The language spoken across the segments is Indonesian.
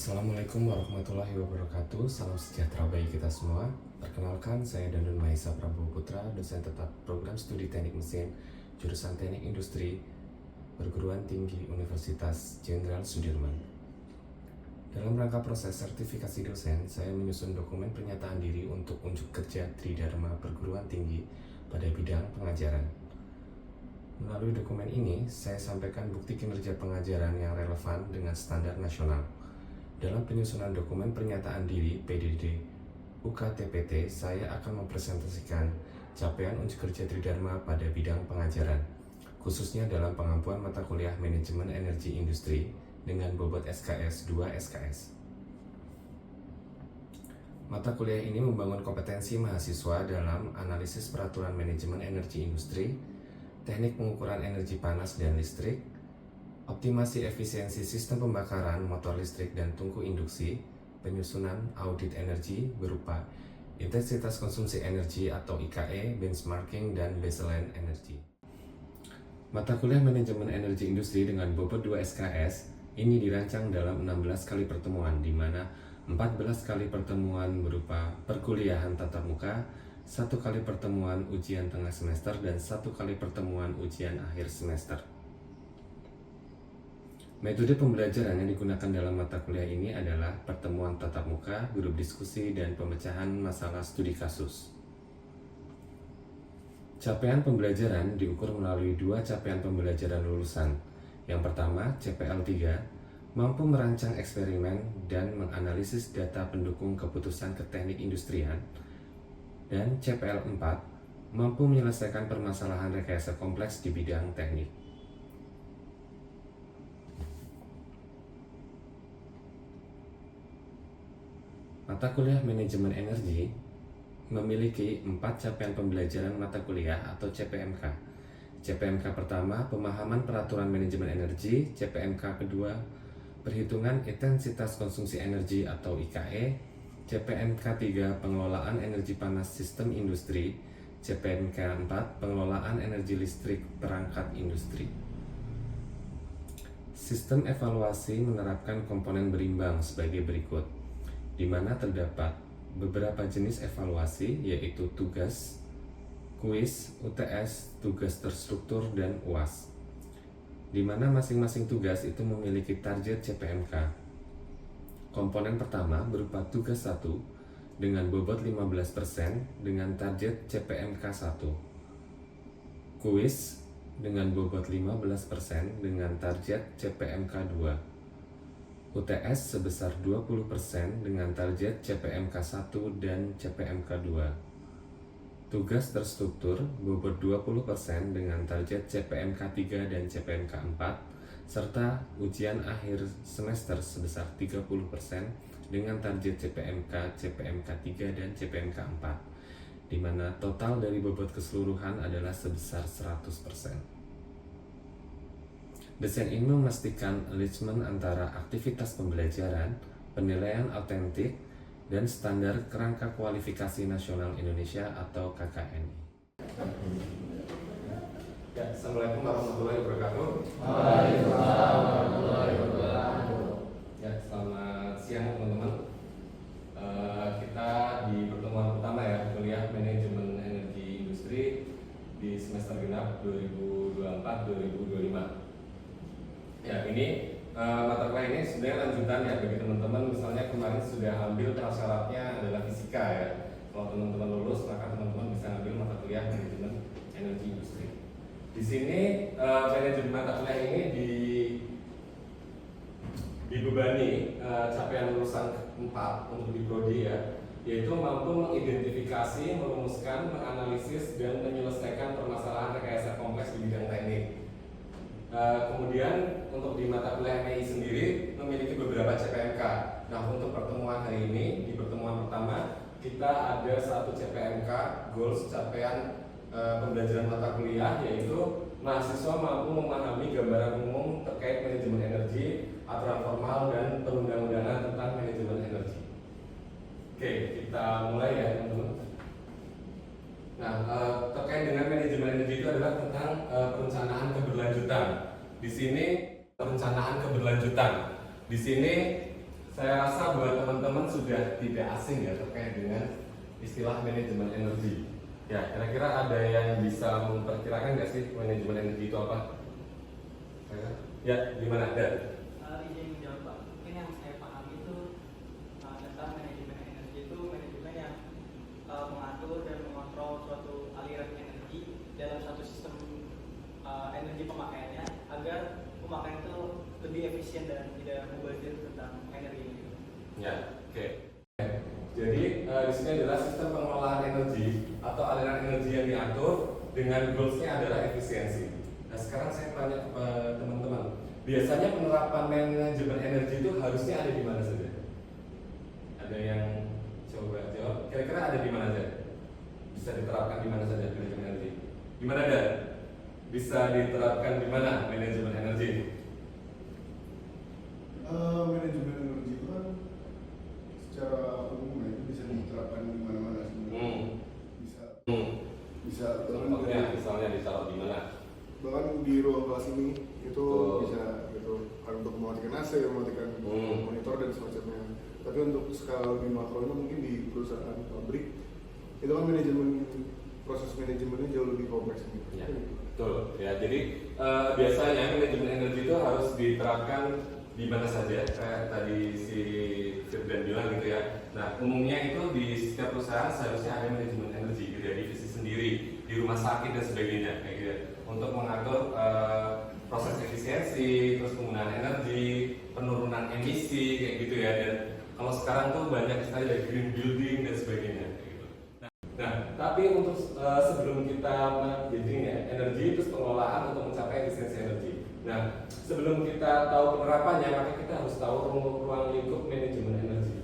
Assalamualaikum warahmatullahi wabarakatuh. Salam sejahtera bagi kita semua. Perkenalkan, saya Danun Mahesa Prabowo Putra, dosen tetap program studi teknik mesin, jurusan teknik industri, perguruan tinggi Universitas Jenderal Sudirman. Dalam rangka proses sertifikasi dosen, saya menyusun dokumen pernyataan diri untuk unjuk kerja Tridharma Perguruan Tinggi pada bidang pengajaran. Melalui dokumen ini, saya sampaikan bukti kinerja pengajaran yang relevan dengan standar nasional. Dalam penyusunan dokumen pernyataan diri PDD UKTPT, saya akan mempresentasikan capaian unjuk kerja Tridharma pada bidang pengajaran, khususnya dalam pengampuan mata kuliah Manajemen Energi Industri dengan bobot SKS 2 SKS. Mata kuliah ini membangun kompetensi mahasiswa dalam analisis peraturan manajemen energi industri, teknik pengukuran energi panas dan listrik, optimasi efisiensi sistem pembakaran motor listrik dan tungku induksi, penyusunan audit energi berupa intensitas konsumsi energi atau IKE, benchmarking, dan baseline energi. Mata kuliah manajemen energi industri dengan bobot 2 SKS ini dirancang dalam 16 kali pertemuan, di mana 14 kali pertemuan berupa perkuliahan tatap muka, 1 kali pertemuan ujian tengah semester, dan 1 kali pertemuan ujian akhir semester. Metode pembelajaran yang digunakan dalam mata kuliah ini adalah pertemuan tatap muka, grup diskusi, dan pemecahan masalah studi kasus. Capaian pembelajaran diukur melalui 2 capaian pembelajaran lulusan. Yang pertama, CPL 3, mampu merancang eksperimen dan menganalisis data pendukung keputusan ke teknik industrian. Dan CPL 4, mampu menyelesaikan permasalahan rekayasa kompleks di bidang teknik. Mata kuliah manajemen energi memiliki 4 capaian pembelajaran mata kuliah atau CPMK. CPMK pertama, pemahaman peraturan manajemen energi. CPMK kedua, perhitungan intensitas konsumsi energi atau IKE. CPMK 3, pengelolaan energi panas sistem industri. CPMK 4, pengelolaan energi listrik perangkat industri. Sistem evaluasi menerapkan komponen berimbang sebagai berikut, di mana terdapat beberapa jenis evaluasi, yaitu tugas, kuis, UTS, tugas terstruktur, dan UAS, di mana masing-masing tugas itu memiliki target CPMK. Komponen pertama berupa tugas 1 dengan bobot 15% dengan target CPMK 1, kuis dengan bobot 15% dengan target CPMK 2, UTS sebesar 20% dengan target CPMK 1 dan CPMK 2. Tugas terstruktur bobot 20% dengan target CPMK 3 dan CPMK 4, serta ujian akhir semester sebesar 30% dengan target CPMK, CPMK 3 dan CPMK 4, di mana total dari bobot keseluruhan adalah sebesar 100%. Desain ini memastikan alignment antara aktivitas pembelajaran, penilaian autentik, dan standar kerangka kualifikasi nasional Indonesia atau KKNI. Ya, Assalamualaikum warahmatullahi wabarakatuh. Waalaikumsalam warahmatullahi wabarakatuh. Ya, selamat siang teman-teman. Kita di pertemuan pertama ya, kuliah manajemen energi industri di semester genap 2024-2025. Ya, ini mata kuliah ini sebenarnya lanjutan ya bagi teman-teman. Misalnya kemarin sudah ambil prasyaratnya adalah fisika ya. Kalau teman-teman lulus, maka teman-teman bisa ambil mata kuliah manajemen energi industri. Di sini manajemen mata kuliah ini dibebani capaian lulusan 4 untuk di prodi ya, yaitu mampu mengidentifikasi, merumuskan, menganalisis, dan menyelesaikan permasalahan rekayasa kompleks di bidang teknik. Kemudian untuk di mata kuliah MI sendiri memiliki beberapa CPMK. Nah, untuk pertemuan hari ini, di pertemuan pertama kita ada 1 CPMK goals capaian pembelajaran mata kuliah, yaitu mahasiswa mampu memahami gambaran umum terkait manajemen energi, aturan formal, dan perundang-undangan tentang manajemen energi. Oke, kita mulai ya teman-teman. Nah, terkait dengan manajemen energi itu adalah tentang perencanaan keberlanjutan. Di sini perencanaan keberlanjutan. Di sini Saya rasa buat teman-teman sudah tidak asing ya terkait dengan istilah manajemen energi. Ya, kira-kira ada yang bisa memperkirakan nggak sih manajemen energi itu apa? Ya, gimana? Ada? Izin menjawab Pak. Mungkin yang saya pahami itu tentang manajemen energi itu manajemen yang mengatur dan mengontrol suatu aliran energi dalam satu sistem energi pemakaiannya agar pemakaian itu lebih efisien dan tidak mubazir tentang energi ini. Ya, oke. Jadi di sini adalah sistem pengelolaan energi atau aliran energi yang diatur dengan goals-nya adalah efisiensi. Nah, sekarang saya tanya ke teman-teman, biasanya penerapan manajemen energi itu harusnya ada di mana saja? Ada yang coba jawab? Kira-kira ada di mana saja? Bisa diterapkan di mana saja manajemen energi? Di mana ada? Bisa diterapkan di mana manajemen energi? Manajemen energi itu kan secara umum ya, itu bisa diterapkan di mana-mana sebenarnya. Bisa Contohnya misalnya ditaruh di mana? bahkan di ruang kelas ini itu Betul. bisa gitu kan, untuk mematikan AC, mematikan monitor dan semacamnya. Tapi untuk skala lebih makro itu mungkin di perusahaan pabrik itu kan proses manajemennya jauh lebih kompleks gitu. Ya, betul. Ya, jadi biasanya manajemen energi itu harus diterapkan di mana saja. Kayak tadi si Firdan bilang gitu ya. Nah, umumnya itu di setiap perusahaan seharusnya ada manajemen energi gitu ya, divisi sendiri di rumah sakit dan sebagainya kayak gitu ya, untuk mengatur proses efisiensi, terus penggunaan energi, penurunan emisi kayak gitu ya. Dan kalau sekarang tuh banyak sekali dari green building dan sebagainya kayak gitu. Nah, tapi untuk sebelum kita menjadikan ya, energi itu pengelolaan untuk mencapai efisiensi energi. Nah, sebelum kita tahu penerapannya, maka kita harus tahu ruang lingkup manajemen energi.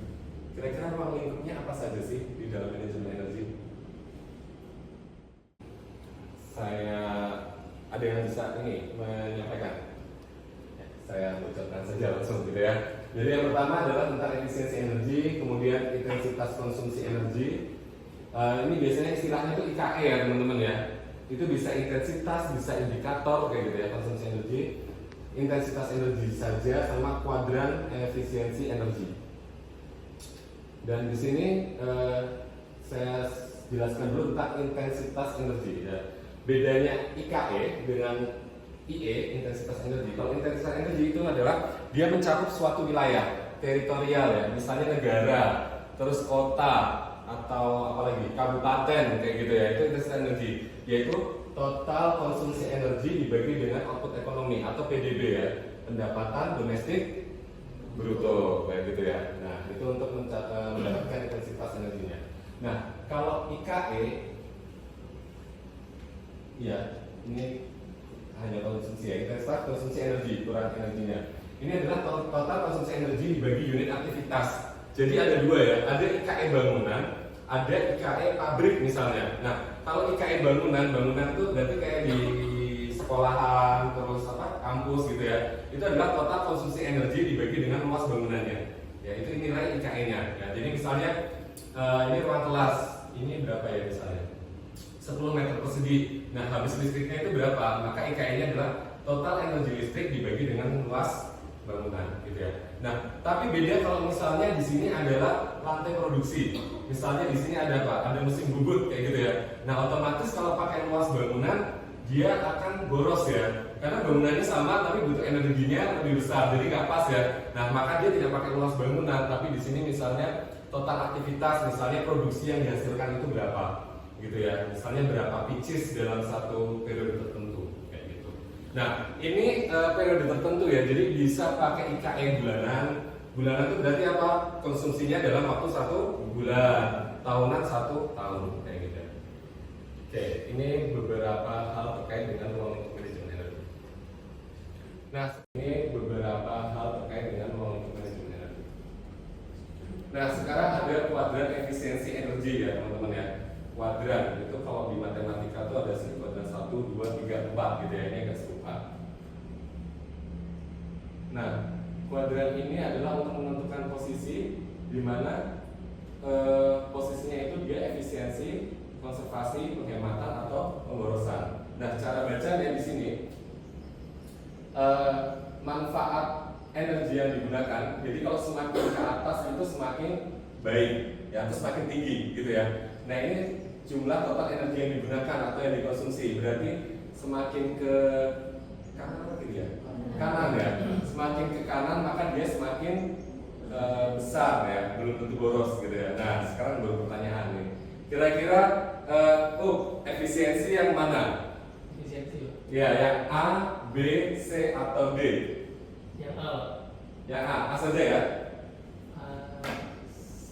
Kira-kira ruang lingkupnya apa saja sih di dalam manajemen energi? Saya ada yang bisa ini menyampaikan? Ya, saya ucapkan saja langsung gitu ya. Jadi yang pertama adalah tentang efisiensi energi, kemudian intensitas konsumsi energi. Ini biasanya istilahnya itu IKE ya teman-teman ya. Itu bisa intensitas, bisa indikator kayak gitu ya, konsumsi energi, intensitas energi saja, sama kuadran efisiensi energi. Dan di sini saya jelaskan dulu tentang intensitas energi ya. Bedanya IKE dengan IE, intensitas energi. Kalau intensitas energi itu adalah dia mencakup suatu wilayah teritorial ya, misalnya negara, terus kota, atau apalagi kabupaten kayak gitu ya, itu intensitas energi, yaitu total konsumsi energi dibagi dengan output ekonomi atau PDB ya, pendapatan domestik bruto kayak gitu ya. Nah, itu untuk mendapatkan intensitas energinya. Nah, kalau IKE ya, ini hanya konsumsi ya, intensitas konsumsi energi, kurang energinya. Ini adalah total konsumsi energi dibagi unit aktivitas. Jadi ada dua ya, ada IKE bangunan, ada IKE pabrik misalnya. Nah, kalau IKE bangunan itu berarti kayak di sekolahan, terus kampus gitu ya. Itu adalah total konsumsi energi dibagi dengan luas bangunannya. Ya, itu nilai IKE-nya. Ya, jadi misalnya ini ruang kelas, ini berapa ya misalnya? 10 meter persegi. Nah, habis listriknya itu berapa? Maka IKE-nya adalah total energi listrik dibagi dengan luas bangunan gitu ya. Nah, tapi beda kalau misalnya di sini adalah lantai produksi. Misalnya di sini ada apa? Ada mesin bubut kayak gitu ya. Nah, otomatis kalau pakai luas bangunan dia akan boros ya. Karena bangunannya sama tapi butuh energinya lebih besar. Jadi nggak pas ya. Nah, maka dia tidak pakai luas bangunan, tapi di sini misalnya total aktivitas, misalnya produksi yang dihasilkan itu berapa gitu ya. Misalnya berapa pieces dalam satu periode tertentu. Nah, ini periode tertentu ya, jadi bisa pakai IKE bulanan. Bulanan itu berarti apa? Konsumsinya dalam waktu 1 bulan, tahunan 1 tahun kayak gitu. Oke, ini beberapa hal terkait dengan ruang lingkup manajemen energi. Nah, ini beberapa hal terkait dengan ruang lingkup manajemen energi. Nah, sekarang ada kuadran efisiensi energi ya, teman-teman ya. Kuadran itu kalau di matematika itu ada sih kuadran 1, 2, 3, 4 gitu ya, ini agak serupa. Nah, kuadran ini adalah untuk menentukan posisi di mana posisinya itu dia efisiensi, konservasi, penghematan atau pemborosan. Nah, cara bacanya di sini manfaat energi yang digunakan. Jadi kalau semakin ke atas itu semakin baik, ya, atau semakin tinggi, gitu ya. Nah ini jumlah total energi yang digunakan atau yang dikonsumsi. Berarti semakin ke kanan gitu ya, kanan ya. Semakin ke kanan maka dia semakin besar ya, belum tentu boros gitu ya. Nah sekarang baru pertanyaan nih. Kira-kira efisiensi yang mana? Efisiensi. Ya, yang A, B, C atau D? Yang A. Yang A saja ya?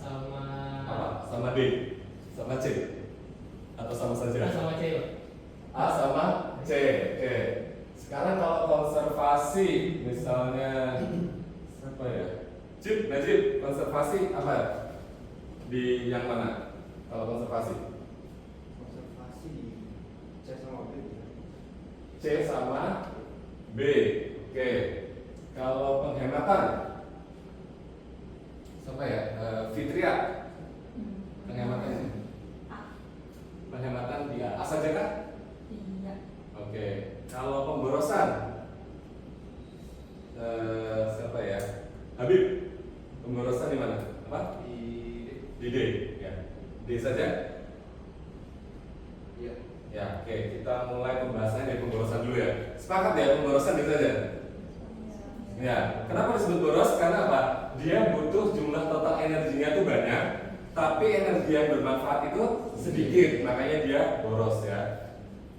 Sama. Apa? Sama D? Sama C? Atau sama saja? Sama C. A sama C. Oke. Sekarang kalau konservasi, misalnya siapa ya? Najib, konservasi apa? Di yang mana? Kalau konservasi? Konservasi di C sama B. C sama B. Oke. Kalau penghematan, siapa ya? Fitria. Penghematannya? Penghematan di A saja kah? Iya. Oke. Kalau pemborosan, siapa ya? Habib. Pemborosan di mana? Apa? Di D. Ya. D saja. Iya. Ya. Oke. Kita mulai pembahasannya dari pemborosan dulu ya. Sepakat ya pemborosan D saja. Ya. Kenapa disebut boros? Karena apa? Dia butuh jumlah total energinya itu banyak, tapi energi yang bermanfaat itu sedikit, makanya dia boros ya.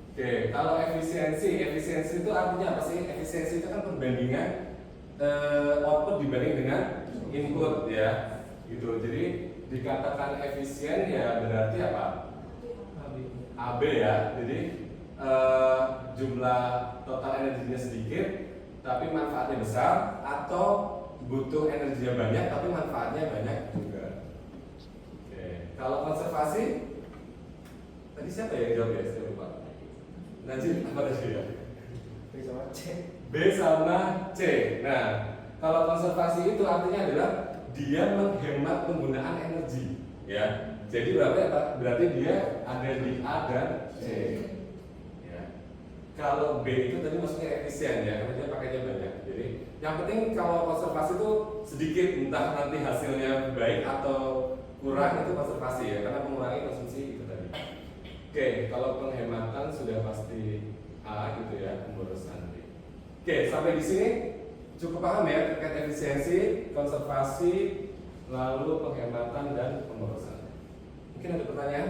Oke, kalau efisiensi itu artinya apa sih? Efisiensi itu kan perbandingan output dibanding dengan input ya, gitu. Jadi dikatakan efisien ya berarti apa? AB ya. Jadi jumlah total energinya sedikit, tapi manfaatnya besar, atau butuh energinya banyak, tapi manfaatnya banyak juga. Oke, kalau konservasi tadi siapa yang jawab ya? Saya lupa. Najib apa tadi ya? B sama C. B sama C. Nah, kalau konservasi itu artinya adalah dia menghemat penggunaan energi, ya. Jadi berapa ya Pak? Berarti dia ada di A dan C. Ya. Kalau B itu tadi maksudnya efisien ya, karena dia pakainya banyak. Jadi yang penting kalau konservasi itu sedikit, entah nanti hasilnya baik atau kurang, itu konservasi ya, karena mengurangi konsumsi itu tadi. Oke, kalau penghematan sudah pasti A gitu ya, pemborosan B. Oke, sampai di sini cukup paham ya terkait efisiensi, konservasi, lalu penghematan dan pemborosan. Mungkin ada pertanyaan?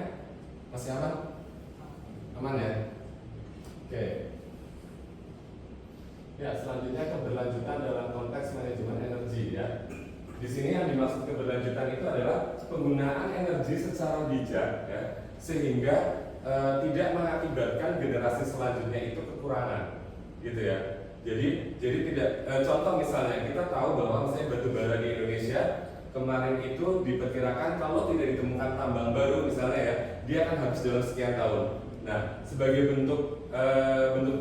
Masih aman? Aman ya? Oke. Ya, selanjutnya keberlanjutan dalam konteks manajemen energi ya. Di sini yang dimaksud keberlanjutan itu adalah penggunaan energi secara bijak ya, sehingga tidak mengakibatkan generasi selanjutnya itu kekurangan, gitu ya. Jadi tidak. Contoh misalnya kita tahu bahwa misalnya batu bara di Indonesia kemarin itu diperkirakan kalau tidak ditemukan tambang baru misalnya ya, dia akan habis dalam sekian tahun. Nah, sebagai bentuk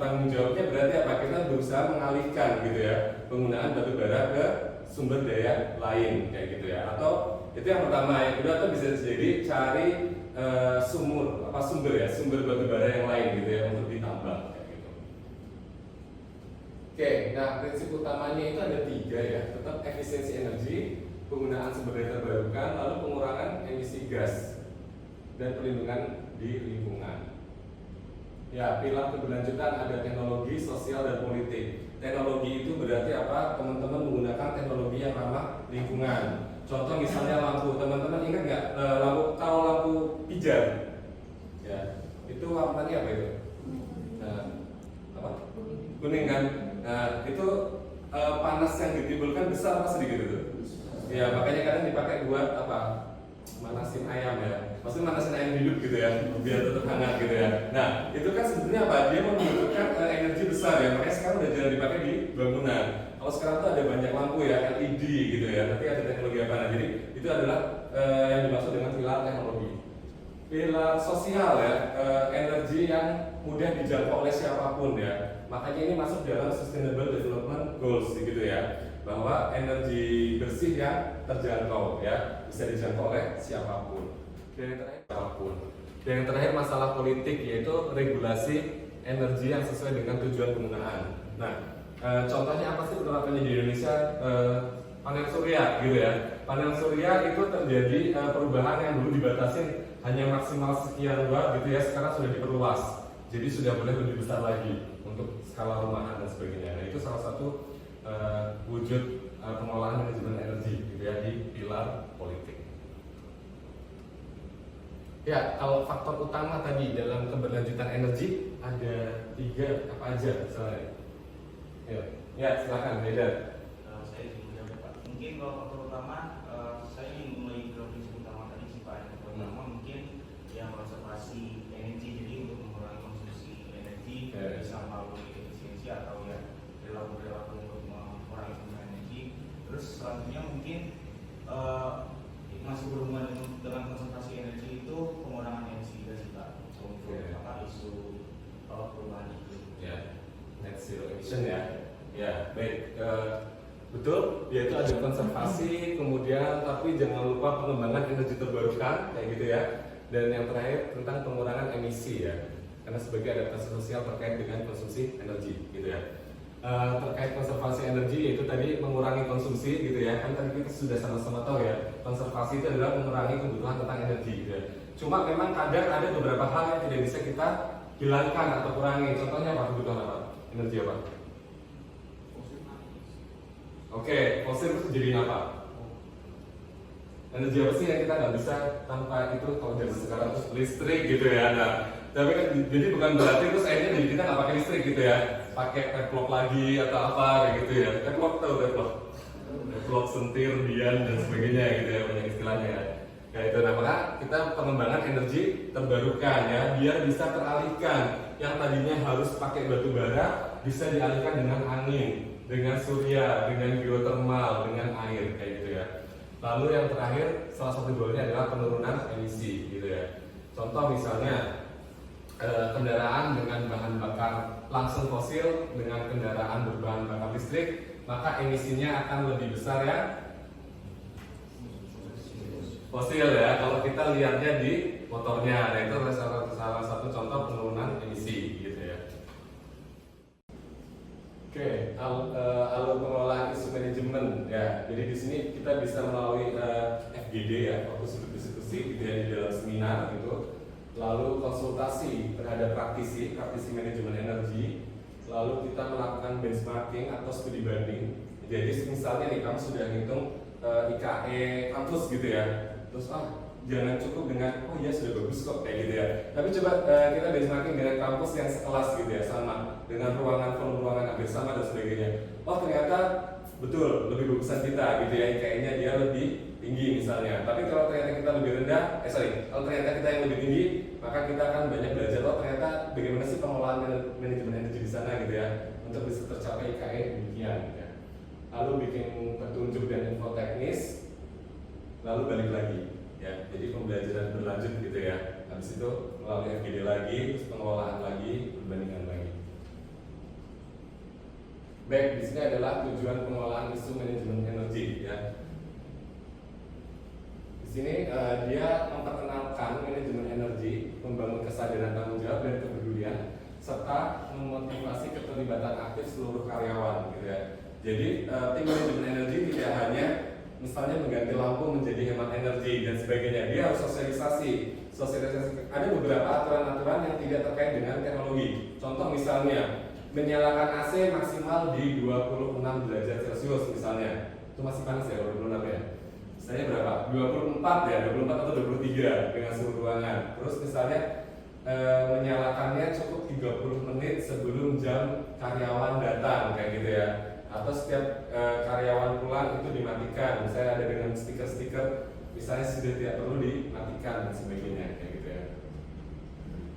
tanggung jawabnya berarti apa? Kita berusaha mengalihkan gitu ya penggunaan batu bara ke sumber daya lain kayak gitu ya. Atau itu yang pertama, yang kedua tuh bisa jadi cari sumber batu bara yang lain gitu ya untuk ditambang kayak gitu. Oke, nah prinsip utamanya itu ada 3 ya, tetap efisiensi energi, penggunaan sumber daya terbarukan, lalu pengurangan emisi gas dan perlindungan di lingkungan. Ya, pilar keberlanjutan ada teknologi, sosial, dan politik. Teknologi itu berarti apa? Teman-teman menggunakan teknologi yang ramah lingkungan. Contoh misalnya lampu, teman-teman ingat nggak lampu pijar? Ya, itu warnanya apa itu? Apa? Kuning kan? Nah, itu panas yang ditimbulkan besar apa sedikit itu? Ya, makanya kadang dipakai buat apa? Manasin ayam ya. Maksudnya manasin ayam hidup gitu ya, biar tetap hangat gitu ya. Nah, itu kan sebetulnya apa? Dia membutuhkan energi besar ya. Makanya sekarang udah jarang dipakai di bangunan. Kalau sekarang tuh ada banyak lampu ya, LED gitu ya. Nanti ada teknologi apa? Nah, jadi itu adalah yang dimaksud dengan pilar teknologi. Pilar sosial ya, energi yang mudah dijangkau oleh siapapun ya. Makanya ini masuk dalam Sustainable Development Goals gitu ya, bahwa energi bersih yang terjangkau ya, bisa dijangkau oleh siapapun. Dan yang terakhir masalah politik, yaitu regulasi energi yang sesuai dengan tujuan penggunaan. Nah, Contohnya apa sih penerapannya di Indonesia? Panel surya gitu ya. Panel surya itu terjadi perubahan yang dulu dibatasin hanya maksimal sekian watt gitu ya, sekarang sudah diperluas. Jadi sudah boleh lebih besar lagi untuk skala rumahan dan sebagainya. Nah, itu salah satu wujud pengolahan manajemen energi gitu ya di pilar politik. Ya, kalau faktor utama tadi dalam keberlanjutan energi ada 3 apa aja misalnya? Ya, silakan Beda. Saya juga Pak. Mungkin kalau faktor utama, saya ingin mulai ke prinsip utama tadi sih Pak. Yang pertama mungkin yang konservasi energi, jadi untuk mengurangi konsumsi energi bisa melalui efisiensi atau ya perilaku untuk mengurangi konsumsi energi. Terus selanjutnya mungkin masih berhubungan dengan konservasi energi itu pengurangan emisi gas Pak. Untuk isu perubahan iklim. Ya, net zero emission ya. Ya, baik. Betul, yaitu ada konservasi, kemudian tapi jangan lupa pengembangan energi terbarukan kayak gitu ya. Dan yang terakhir tentang pengurangan emisi ya. Karena sebagai adaptasi sosial terkait dengan konsumsi energi gitu ya. Terkait konservasi energi yaitu tadi mengurangi konsumsi gitu ya. Kan tadi kita sudah sama-sama tahu ya, konservasi itu adalah mengurangi kebutuhan tentang energi gitu ya. Cuma memang kadang ada beberapa hal yang tidak bisa kita hilangkan atau kurangi. Contohnya apa? Kebutuhan apa? Energi apa? Oke, fosil itu jadi apa? Energi apa sih yang kita nggak bisa tanpa itu? Kalau dari sekarang terus listrik gitu ya. Nah, tapi kan jadi bukan berarti terus akhirnya jadi kita nggak pakai listrik gitu ya, pakai teplok lagi atau apa kayak gitu ya. Teplok tahu teplok sentir, dian dan sebagainya gitu ya, banyak istilahnya ya. Kayak itu. Nah, maka kita pengembangan energi terbarukan ya, biar bisa teralihkan yang tadinya harus pakai batu bara bisa dialihkan dengan angin, dengan surya, dengan geotermal, dengan air kayak gitu ya. Lalu yang terakhir salah satu goalnya adalah penurunan emisi gitu ya. Contoh misalnya kendaraan dengan bahan bakar langsung fosil dengan kendaraan berbahan bakar listrik, maka emisinya akan lebih besar ya fosil ya. Kalau kita lihatnya di motornya, nah itu salah satu contoh penurunan emisi gitu ya. Oke, alur pengelolaan isu manajemen ya. Jadi di sini kita bisa melalui FGD ya, fokus untuk diskusi gitu ya, di dalam seminar gitu. Lalu konsultasi terhadap praktisi manajemen energi. Lalu kita melakukan benchmarking atau studi banding. Jadi misalnya nih kamu sudah ngitung IKE kampus gitu ya. Terus jangan cukup dengan oh iya sudah bagus kok kayak gitu ya. Tapi coba kita benchmarking dengan kampus yang sekelas gitu ya, sama dengan volume ruangan hampir sama dan sebagainya. Oh ternyata betul lebih bagusan kita gitu ya, IKE-nya dia lebih tinggi misalnya. Tapi kalau ternyata kita lebih rendah, kalau ternyata kita yang lebih tinggi, maka kita akan banyak belajar. Oh ternyata bagaimana sih pengelolaan manajemen energi di sana gitu ya, untuk bisa tercapai IKE demikian. Gitu ya. Lalu bikin petunjuk dan info teknis, lalu balik lagi. Ya, jadi pembelajaran berlanjut gitu ya. Habis itu melalui FGD lagi, terus pengelolaan lagi, perbandingan lagi. Baik, di sini adalah tujuan pengelolaan isu manajemen energi ya. Di sini dia memperkenalkan manajemen energi, membangun kesadaran tanggung jawab dan kepedulian, serta memotivasi keterlibatan aktif seluruh karyawan gitu ya. Jadi tim manajemen energi tidak hanya misalnya mengganti lampu menjadi hemat energi dan sebagainya, dia harus sosialisasi. Ada beberapa aturan-aturan yang tidak terkait dengan teknologi. Contoh misalnya menyalakan AC maksimal di 26 derajat Celcius misalnya. Itu masih panas ya kalau 26 ya. Misalnya berapa? 24 ya, 24 atau 23 dengan suhu ruangan. Terus misalnya menyalakannya cukup 30 menit sebelum jam karyawan datang kayak gitu ya. Atau setiap karyawan pulang itu dimatikan, misalnya ada dengan stiker-stiker misalnya sudah tidak perlu dimatikan dan sebagainya kayak gitu ya.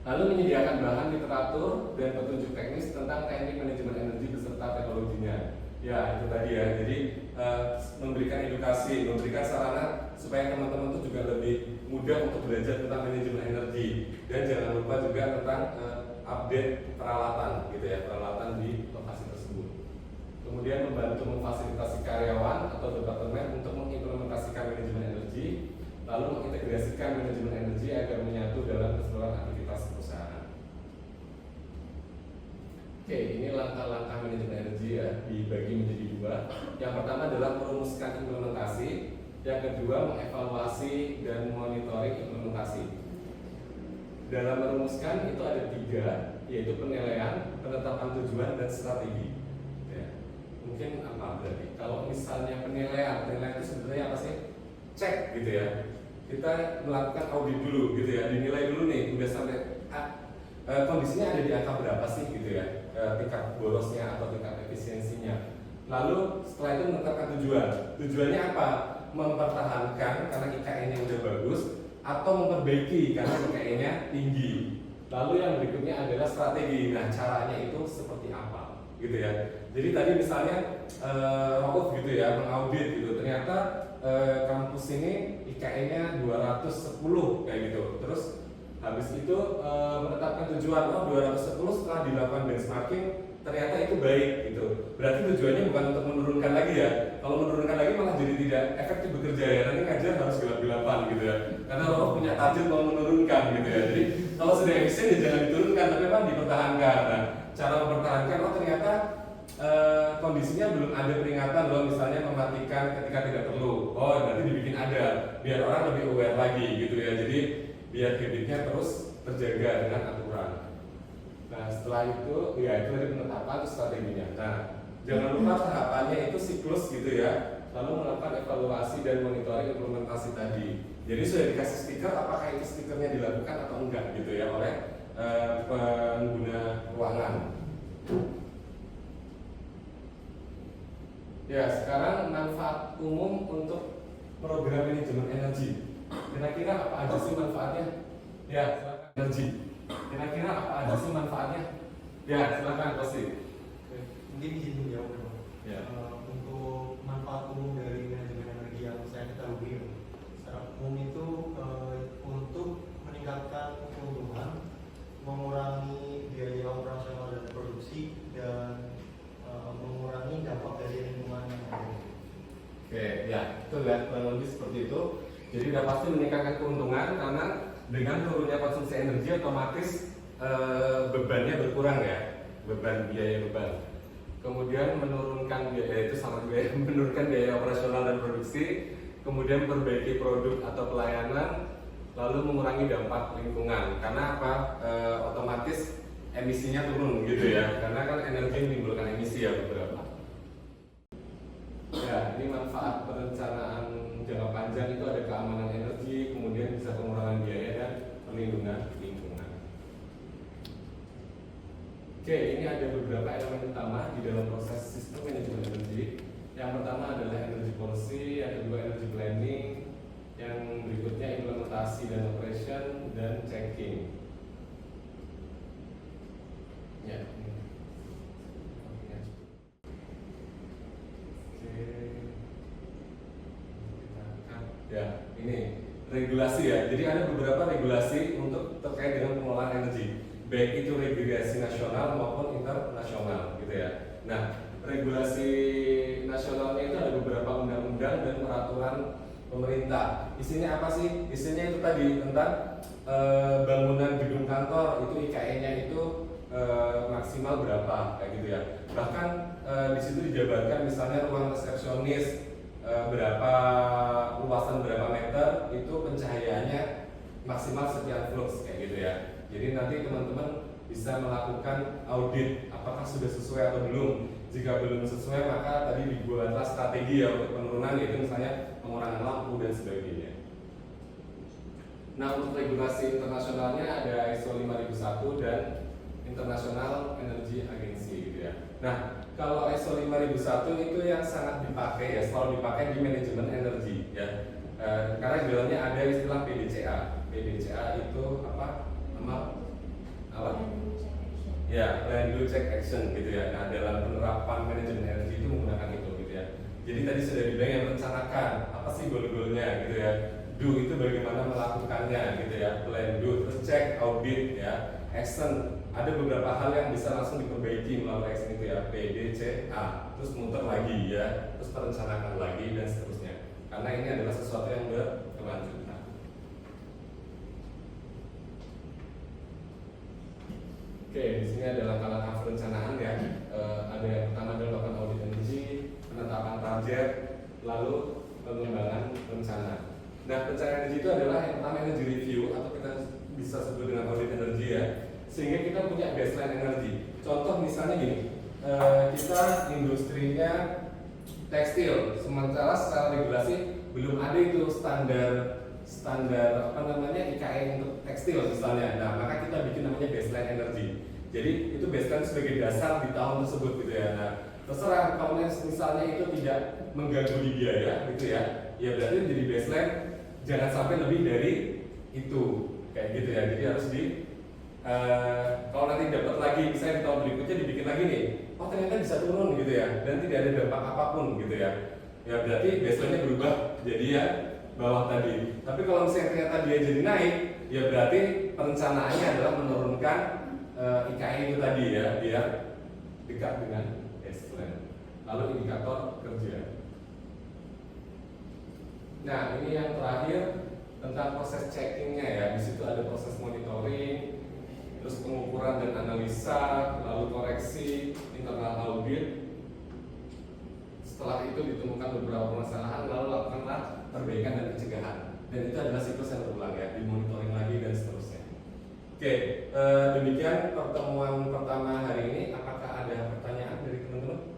Lalu menyediakan bahan literatur dan petunjuk teknis tentang teknik manajemen energi beserta teknologinya. Ya itu tadi ya, jadi memberikan edukasi, memberikan sarana supaya teman-teman itu juga lebih mudah untuk belajar tentang manajemen energi. Dan jangan lupa juga tentang update peralatan gitu ya, peralatan di lokasi tersebut. Kemudian membantu memfasilitasi karyawan atau departemen untuk mengimplementasikan manajemen energi, lalu mengintegrasikan manajemen energi agar menyatu dalam keseluruhan aktivitas perusahaan. Oke, ini langkah-langkah manajemen energi ya, dibagi menjadi dua. Yang pertama adalah merumuskan implementasi, yang kedua mengevaluasi dan monitoring implementasi. Dalam merumuskan itu ada tiga, yaitu penilaian, penetapan tujuan, dan strategi. Ya. Mungkin apa berarti? Kalau misalnya penilaian itu sebenarnya apa sih? Cek gitu ya. Kita melakukan audit dulu gitu ya, dinilai dulu nih udah sampai kondisinya ada di angka berapa sih gitu ya, tingkat borosnya atau tingkat efisiensinya. Lalu setelah itu menetapkan tujuan. Tujuannya apa? Mempertahankan karena IKN-nya udah bagus, atau memperbaiki karena IKN-nya tinggi. Lalu yang berikutnya adalah strategi. Nah, caranya itu seperti apa gitu ya. Jadi tadi misalnya Rauf gitu ya, mengaudit gitu, ternyata kampus ini IKN-nya 210 kayak gitu. Terus habis itu menetapkan tujuan, 210 setelah dilakukan benchmarking ternyata itu baik gitu. Berarti tujuannya bukan untuk menurunkan lagi ya. Kalau menurunkan lagi malah jadi tidak efektif bekerja ya. Nanti ngajar harus gelap-gelapan gitu ya. Karena Rauf punya target mau menurunkan gitu ya. Jadi kalau sudah efisien ya jangan diturunkan, tapi memang dipertahankan. Nah, cara mempertahankan, ternyata kondisinya belum ada peringatan loh, misalnya mematikan ketika tidak perlu. Nanti dibikin ada, biar orang lebih aware lagi gitu ya. Jadi biar habitnya terus terjaga dengan aturan. Nah setelah itu, ya itu dari penetapan strateginya. Nah jangan lupa tahapannya itu siklus gitu ya. Lalu melakukan evaluasi dan monitoring implementasi tadi. Jadi sudah dikasih stiker, apakah itu stikernya dilakukan atau enggak gitu ya oleh pengguna ruangan. Ya, sekarang manfaat umum untuk program manajemen energi. Kira-kira apa aja sih manfaatnya? Ya, silakan. Energi. Kira-kira apa aja sih manfaatnya? Ya, silakan Kosi. Mungkin izin menjawab dong. Ya. Untuk manfaat umum dari manajemen energi yang saya ketahui, secara umum itu untuk meningkatkan keuntungan, mengurangi biaya operasional dan produksi, dan mengurangi dampak dari lingkungan yang ada. Oke, ya, itu lihat kurang lebih seperti itu. Jadi udah pasti meningkatkan keuntungan karena dengan turunnya konsumsi energi otomatis bebannya berkurang ya, biaya beban. Kemudian menurunkan biaya itu sama juga menurunkan biaya operasional dan produksi, kemudian perbaiki produk atau pelayanan, lalu mengurangi dampak lingkungan. Karena apa? Otomatis emisinya turun gitu ya, karena kan energi menimbulkan emisi ya beberapa. Ya, ini manfaat perencanaan jangka panjang itu ada keamanan energi, kemudian bisa pengurangan biaya dan perlindungan lingkungan. Oke, ini ada beberapa elemen utama di dalam proses sistem manajemen energi. Yang pertama adalah energy policy, yang kedua energy planning, yang berikutnya implementasi dan operation, dan checking. Ya. Ya, ini regulasi ya. Jadi ada beberapa regulasi untuk terkait dengan pengelolaan energi, baik itu regulasi nasional maupun internasional, gitu ya. Nah, regulasi nasionalnya itu ada beberapa undang-undang dan peraturan pemerintah. Isinya apa sih? Isinya itu tadi tentang bangunan gedung kantor itu IKN-nya itu maksimal berapa, kayak gitu ya. Bahkan di situ dijabarkan misalnya ruang resepsionis berapa luasan berapa meter itu pencahayaannya maksimal sekian flux kayak gitu ya. Jadi nanti teman-teman bisa melakukan audit apakah sudah sesuai atau belum. Jika belum sesuai maka tadi dibuatlah strategi ya untuk penurunan, yaitu misalnya pengurangan lampu dan sebagainya. Nah, untuk regulasi internasionalnya ada ISO 5001 dan International Energy Agency gitu ya. Nah, kalau ISO 5001 itu yang sangat dipakai ya, selalu dipakai di manajemen energi ya. Karena di dalamnya ada istilah PDCA. PDCA itu apa? Apa? Ya, Plan Do Check Action gitu ya. Nah, dalam penerapan manajemen energi itu menggunakan itu gitu ya. Jadi tadi sudah dibilang yang merencanakan apa sih goal-goalnya gitu ya. Do itu bagaimana melakukannya gitu ya. Plan do, terus check, audit ya. Action, ada beberapa hal yang bisa langsung diperbaiki melalui action itu ya, P, D, C, A, terus muter lagi ya, terus perencanaan lagi dan seterusnya. Karena ini adalah sesuatu yang berkelanjutan. Oke, di sini ada langkah-langkah perencanaan ya. Ada yang pertama adalah melakukan audit energi, penetapan target, lalu pengembangan rencana. Nah, perencanaan energi itu adalah yang pertama energy review atau kita bisa sebut dengan audit energi ya. Sehingga kita punya baseline energi. Contoh misalnya gini, kita industrinya tekstil, sementara secara regulasi belum ada itu standar IKN untuk tekstil misalnya. Nah, maka kita bikin namanya baseline energy. Jadi itu baseline sebagai dasar di tahun tersebut gitu ya. Nah, terserah kalau misalnya itu tidak mengganggu di biaya gitu ya. Ya berarti jadi baseline jangan sampai lebih dari itu kayak gitu ya. Jadi harus kalau nanti dapat lagi misalnya di tahun berikutnya dibikin lagi nih, oh ternyata bisa turun gitu ya, dan tidak ada dampak apapun gitu ya. Ya berarti baseline-nya berubah jadi ya bawah tadi. Tapi kalau misalnya ternyata dia jadi naik, ya berarti perencanaannya adalah menurunkan IKN itu tadi ya, biar dekat dengan baseline. Lalu indikator kerja. Nah ini yang terakhir tentang proses checkingnya ya. Di situ ada proses monitoring, terus pengukuran dan analisa, lalu koreksi, internal audit. Setelah itu ditemukan beberapa permasalahan, lalu lakukanlah perbaikan dan pencegahan. Dan itu adalah siklus yang berulang ya, dimonitoring lagi dan seterusnya. Oke, demikian pertemuan pertama hari ini. Apakah ada pertanyaan dari teman-teman?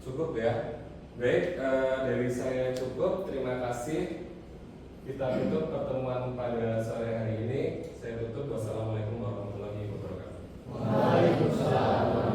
Cukup ya. Baik, dari saya cukup. Terima kasih. Kita tutup pertemuan pada sore hari ini. Saya tutup. Wassalamualaikum warahmatullahi wabarakatuh. Waalaikumsalam.